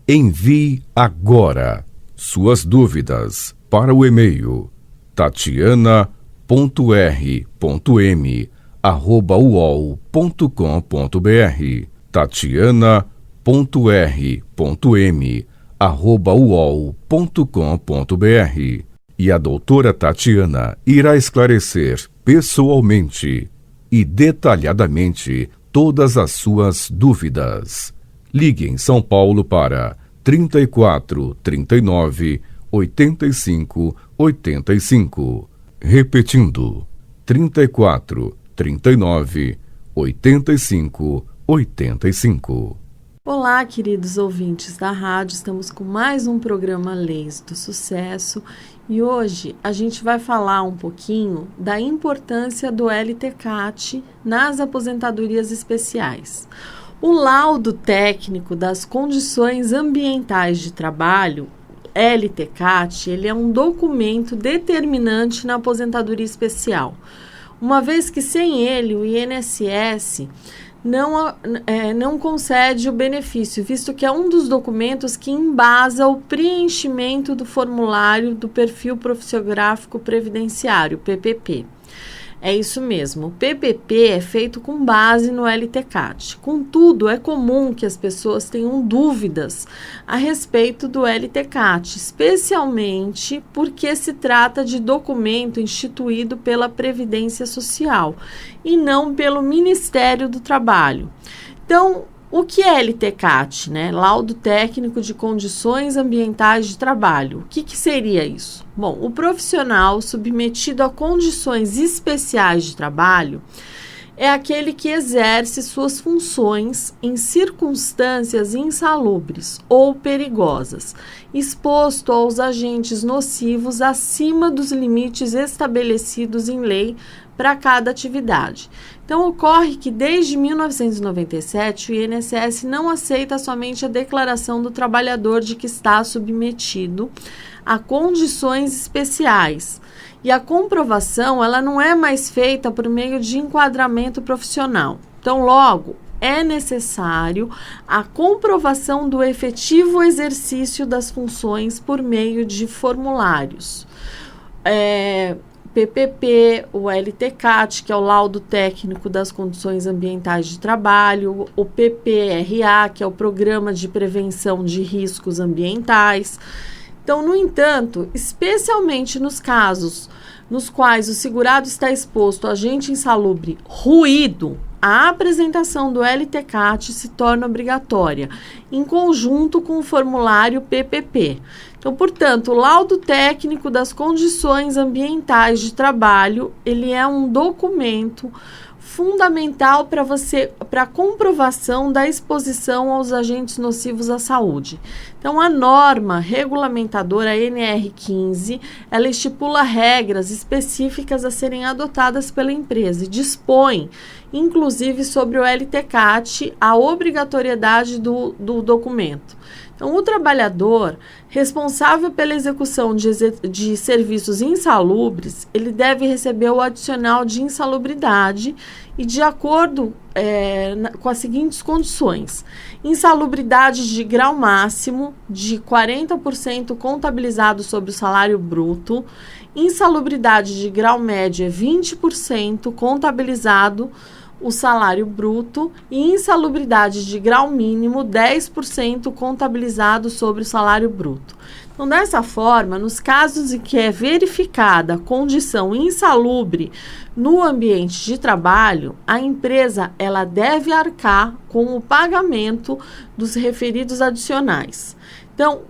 Envie agora suas dúvidas para o e-mail tatiana.r.m@uol.com.br tatiana.r.m@uol.com.br e a doutora Tatiana irá esclarecer pessoalmente e detalhadamente todas as suas dúvidas. Ligue em São Paulo para 34 39 85 85. Repetindo, 34 39 85 85. Olá, queridos ouvintes da rádio, estamos com mais um programa Leis do Sucesso e hoje a gente vai falar um pouquinho da importância do LTCAT nas aposentadorias especiais. O laudo técnico das condições ambientais de trabalho, LTCAT, ele é um documento determinante na aposentadoria especial, uma vez que sem ele o INSS não concede o benefício, visto que é um dos documentos que embasa o preenchimento do formulário do Perfil Profissiográfico Previdenciário, PPP. É isso mesmo, o PPP é feito com base no LTCAT. Contudo, é comum que as pessoas tenham dúvidas a respeito do LTCAT, especialmente porque se trata de documento instituído pela Previdência Social e não pelo Ministério do Trabalho. Então, o que é LTCAT, né? Laudo Técnico de Condições Ambientais de Trabalho. O que seria isso? Bom, o profissional submetido a condições especiais de trabalho é aquele que exerce suas funções em circunstâncias insalubres ou perigosas, exposto aos agentes nocivos acima dos limites estabelecidos em lei para cada atividade. Então, ocorre que desde 1997 o INSS não aceita somente a declaração do trabalhador de que está submetido a condições especiais. E a comprovação, ela não é mais feita por meio de enquadramento profissional. Então, logo, é necessário a comprovação do efetivo exercício das funções por meio de formulários. PPP, o LTCAT, que é o laudo técnico das condições ambientais de trabalho, o PPRA, que é o Programa de Prevenção de Riscos Ambientais. Então, no entanto, especialmente nos casos nos quais o segurado está exposto a agente insalubre, ruído, a apresentação do LTCAT se torna obrigatória, em conjunto com o formulário PPP. Então, portanto, o laudo técnico das condições ambientais de trabalho, ele é um documento fundamental para a comprovação da exposição aos agentes nocivos à saúde. Então, a norma regulamentadora NR15, ela estipula regras específicas a serem adotadas pela empresa e dispõe, inclusive, sobre o LTCAT, a obrigatoriedade do documento. Então, o trabalhador responsável pela execução de serviços insalubres, ele deve receber o adicional de insalubridade e de acordo com as seguintes condições: insalubridade de grau máximo de 40% contabilizado sobre o salário bruto, insalubridade de grau médio é 20% contabilizado o salário bruto e insalubridade de grau mínimo 10% contabilizado sobre o salário bruto. Então, dessa forma, nos casos em que é verificada a condição insalubre no ambiente de trabalho, a empresa ela deve arcar com o pagamento dos referidos adicionais. Então,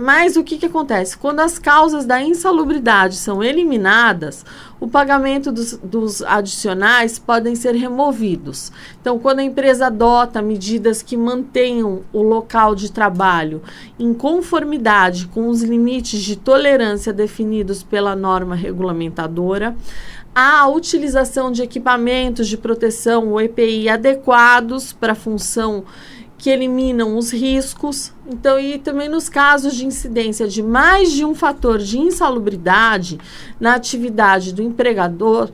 mas o que acontece? Quando as causas da insalubridade são eliminadas, o pagamento dos adicionais podem ser removidos. Então, quando a empresa adota medidas que mantenham o local de trabalho em conformidade com os limites de tolerância definidos pela norma regulamentadora, a utilização de equipamentos de proteção, o EPI, adequados para a função que eliminam os riscos. Então, e também nos casos de incidência de mais de um fator de insalubridade na atividade do empregado,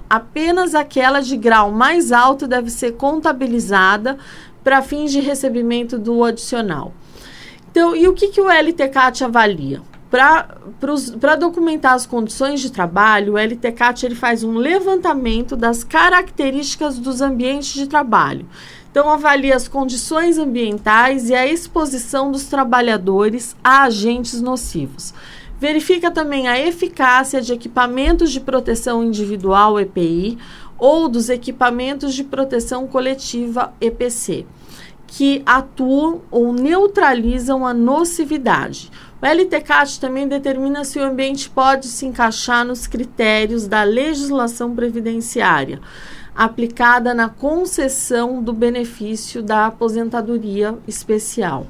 apenas aquela de grau mais alto deve ser contabilizada para fins de recebimento do adicional. Então, e o que o LTCAT avalia? Para documentar as condições de trabalho, o LTCAT ele faz um levantamento das características dos ambientes de trabalho. Então, avalia as condições ambientais e a exposição dos trabalhadores a agentes nocivos. Verifica também a eficácia de equipamentos de proteção individual, EPI, ou dos equipamentos de proteção coletiva, EPC, que atuam ou neutralizam a nocividade. O LTCAT também determina se o ambiente pode se encaixar nos critérios da legislação previdenciária aplicada na concessão do benefício da aposentadoria especial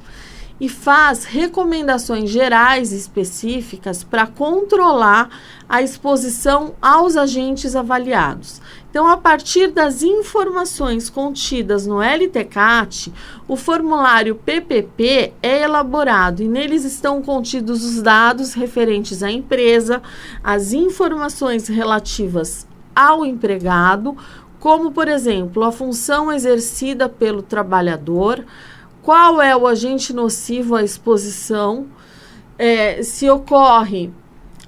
e faz recomendações gerais e específicas para controlar a exposição aos agentes avaliados. Então, a partir das informações contidas no LTCAT, o formulário PPP é elaborado e neles estão contidos os dados referentes à empresa, as informações relativas ao empregado, como, por exemplo, a função exercida pelo trabalhador, qual é o agente nocivo à exposição, se ocorre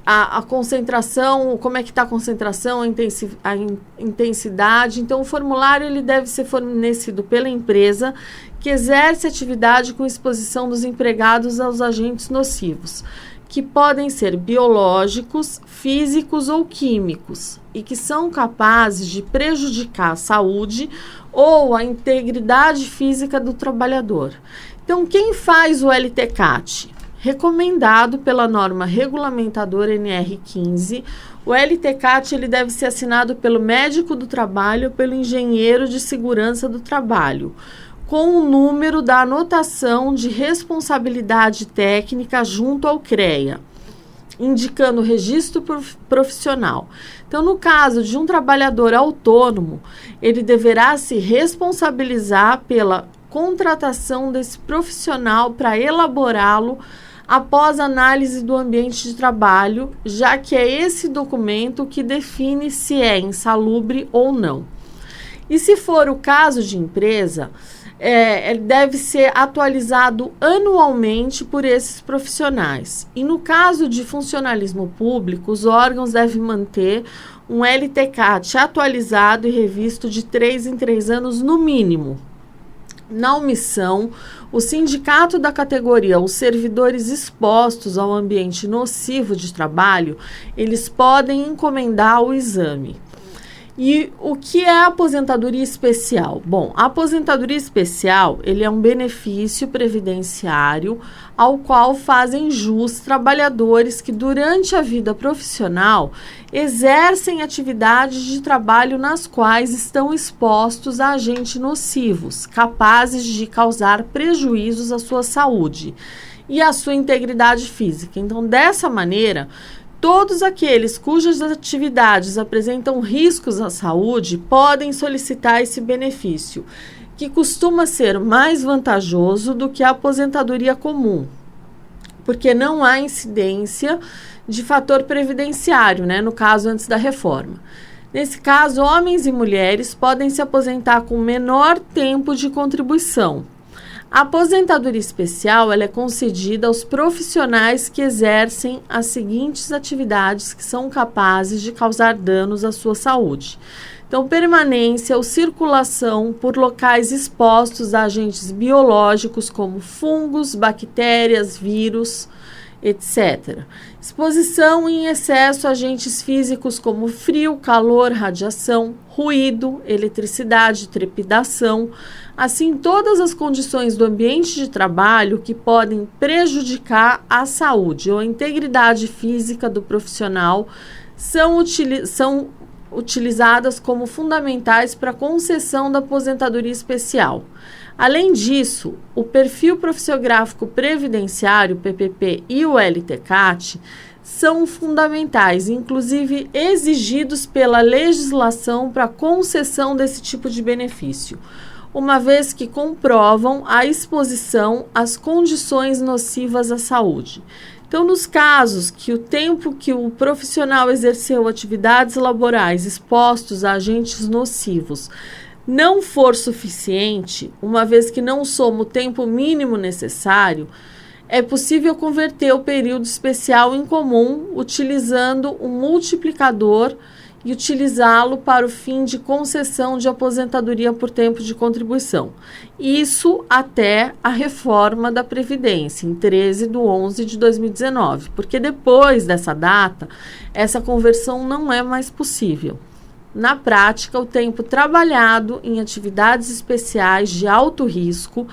a concentração, como é que está a concentração, a intensidade. Então, o formulário ele deve ser fornecido pela empresa que exerce atividade com exposição dos empregados aos agentes nocivos, que podem ser biológicos, físicos ou químicos, e que são capazes de prejudicar a saúde ou a integridade física do trabalhador. Então, quem faz o LTCAT? Recomendado pela norma regulamentadora NR15, o LTCAT ele deve ser assinado pelo médico do trabalho ou pelo engenheiro de segurança do trabalho, com o número da anotação de responsabilidade técnica junto ao CREA, indicando o registro profissional. Então, no caso de um trabalhador autônomo, ele deverá se responsabilizar pela contratação desse profissional para elaborá-lo após análise do ambiente de trabalho, já que é esse documento que define se é insalubre ou não. E se for o caso de empresa, ele deve ser atualizado anualmente por esses profissionais. E no caso de funcionalismo público, os órgãos devem manter um LTCAT atualizado e revisto de 3 em 3 anos no mínimo. Na omissão, o sindicato da categoria, os servidores expostos ao ambiente nocivo de trabalho, eles podem encomendar o exame. E o que é a aposentadoria especial? Bom, a aposentadoria especial, ele é um benefício previdenciário ao qual fazem jus trabalhadores que durante a vida profissional exercem atividades de trabalho nas quais estão expostos a agentes nocivos, capazes de causar prejuízos à sua saúde e à sua integridade física. Então, dessa maneira, todos aqueles cujas atividades apresentam riscos à saúde podem solicitar esse benefício, que costuma ser mais vantajoso do que a aposentadoria comum, porque não há incidência de fator previdenciário, no caso antes da reforma. Nesse caso, homens e mulheres podem se aposentar com menor tempo de contribuição. A aposentadoria especial ela é concedida aos profissionais que exercem as seguintes atividades que são capazes de causar danos à sua saúde. Então, permanência ou circulação por locais expostos a agentes biológicos como fungos, bactérias, vírus, etc. Exposição em excesso a agentes físicos como frio, calor, radiação, ruído, eletricidade, trepidação, assim todas as condições do ambiente de trabalho que podem prejudicar a saúde ou a integridade física do profissional são utilizadas como fundamentais para a concessão da aposentadoria especial. Além disso, o perfil profissiográfico previdenciário, PPP, e o LTCAT são fundamentais, inclusive exigidos pela legislação para a concessão desse tipo de benefício, uma vez que comprovam a exposição às condições nocivas à saúde. Então, nos casos que o tempo que o profissional exerceu atividades laborais expostos a agentes nocivos não for suficiente, uma vez que não soma o tempo mínimo necessário, é possível converter o período especial em comum utilizando um multiplicador e utilizá-lo para o fim de concessão de aposentadoria por tempo de contribuição. Isso até a reforma da Previdência, em 13/11/2019, porque depois dessa data, essa conversão não é mais possível. Na prática, o tempo trabalhado em atividades especiais de alto risco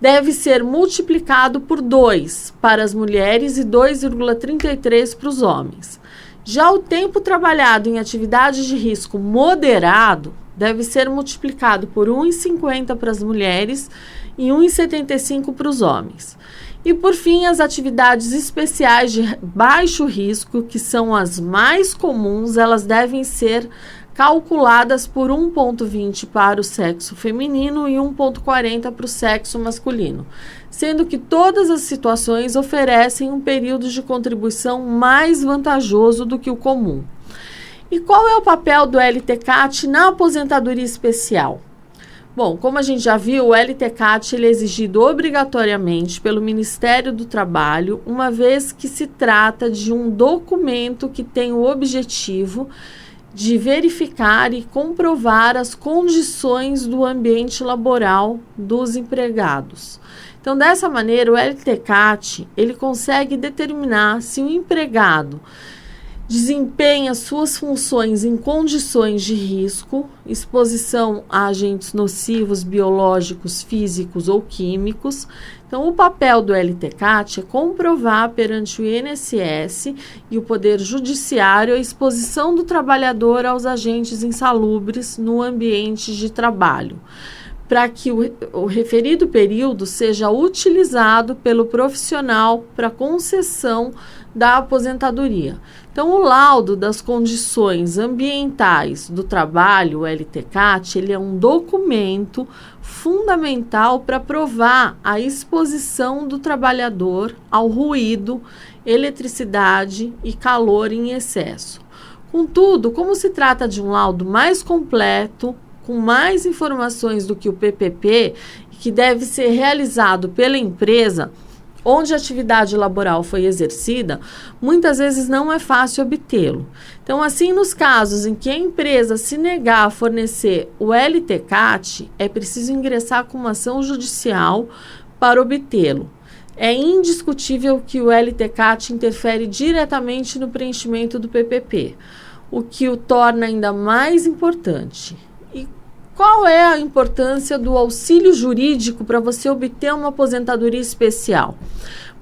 deve ser multiplicado por 2 para as mulheres e 2,33 para os homens. Já o tempo trabalhado em atividades de risco moderado deve ser multiplicado por 1,50 para as mulheres e 1,75 para os homens. E, por fim, as atividades especiais de baixo risco, que são as mais comuns, elas devem ser calculadas por 1,20 para o sexo feminino e 1,40 para o sexo masculino, sendo que todas as situações oferecem um período de contribuição mais vantajoso do que o comum. E qual é o papel do LTCAT na aposentadoria especial? Bom, como a gente já viu, o LTCAT ele é exigido obrigatoriamente pelo Ministério do Trabalho, uma vez que se trata de um documento que tem o objetivo de verificar e comprovar as condições do ambiente laboral dos empregados. Então, dessa maneira, o LTCAT ele consegue determinar se o empregado desempenha suas funções em condições de risco, exposição a agentes nocivos biológicos, físicos ou químicos. Então, o papel do LTCAT é comprovar perante o INSS e o Poder Judiciário a exposição do trabalhador aos agentes insalubres no ambiente de trabalho, para que o referido período seja utilizado pelo profissional para concessão da aposentadoria. Então, o laudo das condições ambientais do trabalho, o LTCAT, ele é um documento fundamental para provar a exposição do trabalhador ao ruído, eletricidade e calor em excesso. Contudo, como se trata de um laudo mais completo, com mais informações do que o PPP, que deve ser realizado pela empresa onde a atividade laboral foi exercida, muitas vezes não é fácil obtê-lo. Então, assim, nos casos em que a empresa se negar a fornecer o LTCAT, é preciso ingressar com uma ação judicial para obtê-lo. É indiscutível que o LTCAT interfere diretamente no preenchimento do PPP, o que o torna ainda mais importante. E qual é a importância do auxílio jurídico para você obter uma aposentadoria especial?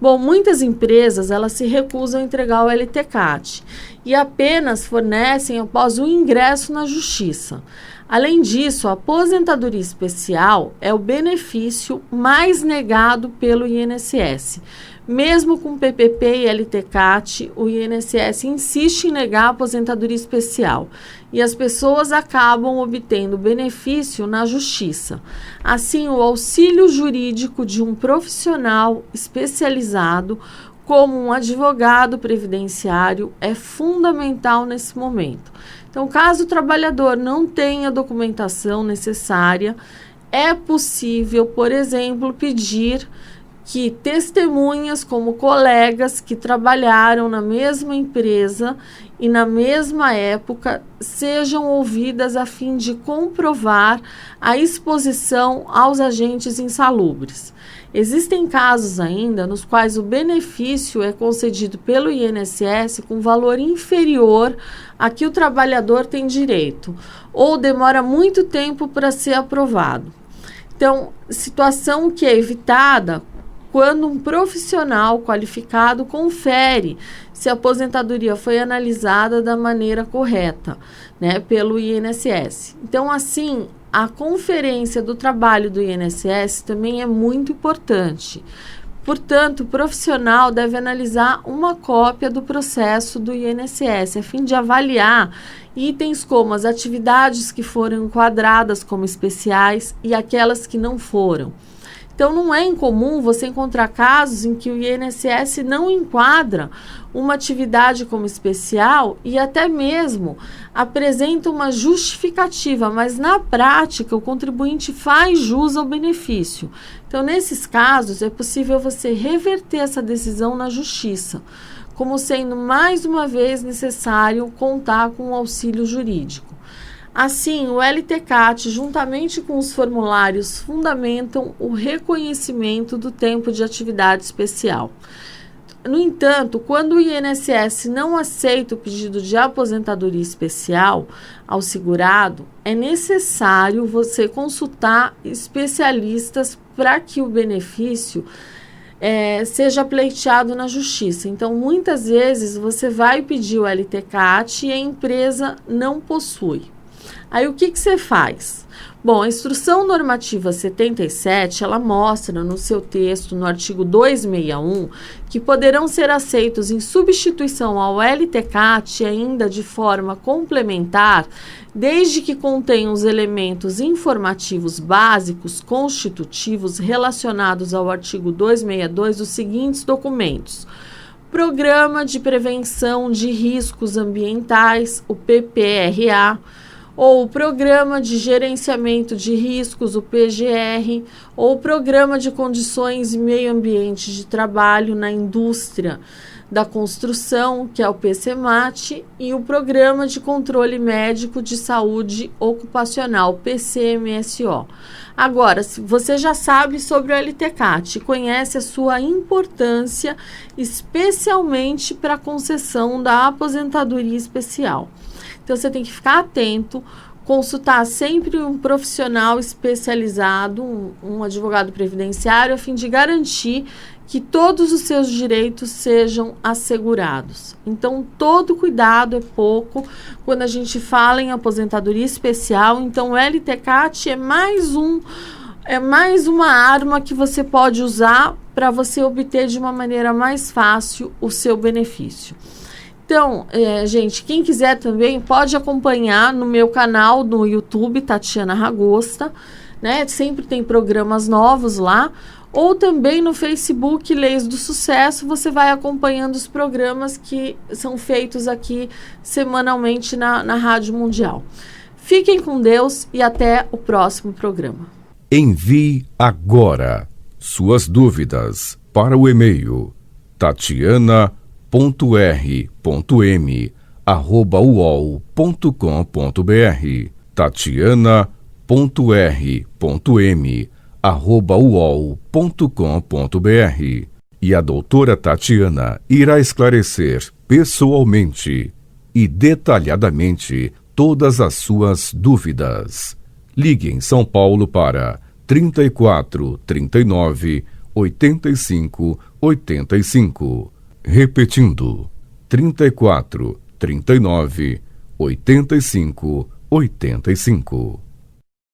Bom, muitas empresas elas se recusam a entregar o LTCAT e apenas fornecem após o ingresso na justiça. Além disso, a aposentadoria especial é o benefício mais negado pelo INSS. Mesmo com PPP e LTCAT, o INSS insiste em negar a aposentadoria especial e as pessoas acabam obtendo benefício na justiça. Assim, o auxílio jurídico de um profissional especializado, como um advogado previdenciário, é fundamental nesse momento. Então, caso o trabalhador não tenha a documentação necessária, é possível, por exemplo, pedir que testemunhas como colegas que trabalharam na mesma empresa e na mesma época sejam ouvidas a fim de comprovar a exposição aos agentes insalubres. Existem casos ainda nos quais o benefício é concedido pelo INSS com valor inferior a que o trabalhador tem direito, ou demora muito tempo para ser aprovado. Então, situação que é evitada quando um profissional qualificado confere se a aposentadoria foi analisada da maneira correta, né, pelo INSS. Então, assim, a conferência do trabalho do INSS também é muito importante. Portanto, o profissional deve analisar uma cópia do processo do INSS, a fim de avaliar itens como as atividades que foram enquadradas como especiais e aquelas que não foram. Então, não é incomum você encontrar casos em que o INSS não enquadra uma atividade como especial e até mesmo apresenta uma justificativa, mas na prática o contribuinte faz jus ao benefício. Então, nesses casos, é possível você reverter essa decisão na justiça, como sendo mais uma vez necessário contar com o auxílio jurídico. Assim, o LTCAT, juntamente com os formulários, fundamentam o reconhecimento do tempo de atividade especial. No entanto, quando o INSS não aceita o pedido de aposentadoria especial ao segurado, é necessário você consultar especialistas para que o benefício seja pleiteado na justiça. Então, muitas vezes você vai pedir o LTCAT e a empresa não possui. Aí, o que você faz? Bom, a Instrução Normativa 77, ela mostra no seu texto, no artigo 261, que poderão ser aceitos em substituição ao LTCAT ainda de forma complementar, desde que contenham os elementos informativos básicos constitutivos relacionados ao artigo 262 dos seguintes documentos: Programa de Prevenção de Riscos Ambientais, o PPRA, ou o Programa de Gerenciamento de Riscos, o PGR, ou o Programa de Condições e Meio Ambiente de Trabalho na Indústria da Construção, que é o PCMAT, e o Programa de Controle Médico de Saúde Ocupacional, PCMSO. Agora, se você já sabe sobre o LTCAT, conhece a sua importância, especialmente para a concessão da aposentadoria especial. Então, você tem que ficar atento, consultar sempre um profissional especializado, um advogado previdenciário, a fim de garantir que todos os seus direitos sejam assegurados. Então, todo cuidado é pouco quando a gente fala em aposentadoria especial. Então, o LTCAT é mais uma arma que você pode usar para você obter de uma maneira mais fácil o seu benefício. Então, gente, quem quiser também pode acompanhar no meu canal no YouTube, Tatiana Ragosta, né? Sempre tem programas novos lá. Ou também no Facebook Leis do Sucesso, você vai acompanhando os programas que são feitos aqui semanalmente na Rádio Mundial. Fiquem com Deus e até o próximo programa. Envie agora suas dúvidas para o e-mail tatiana.r.m@uol.com.br tatiana.r.m@uol.com.br e a doutora Tatiana irá esclarecer pessoalmente e detalhadamente todas as suas dúvidas. Ligue em São Paulo para 34 39 85 85. Repetindo, 34 39 85 85.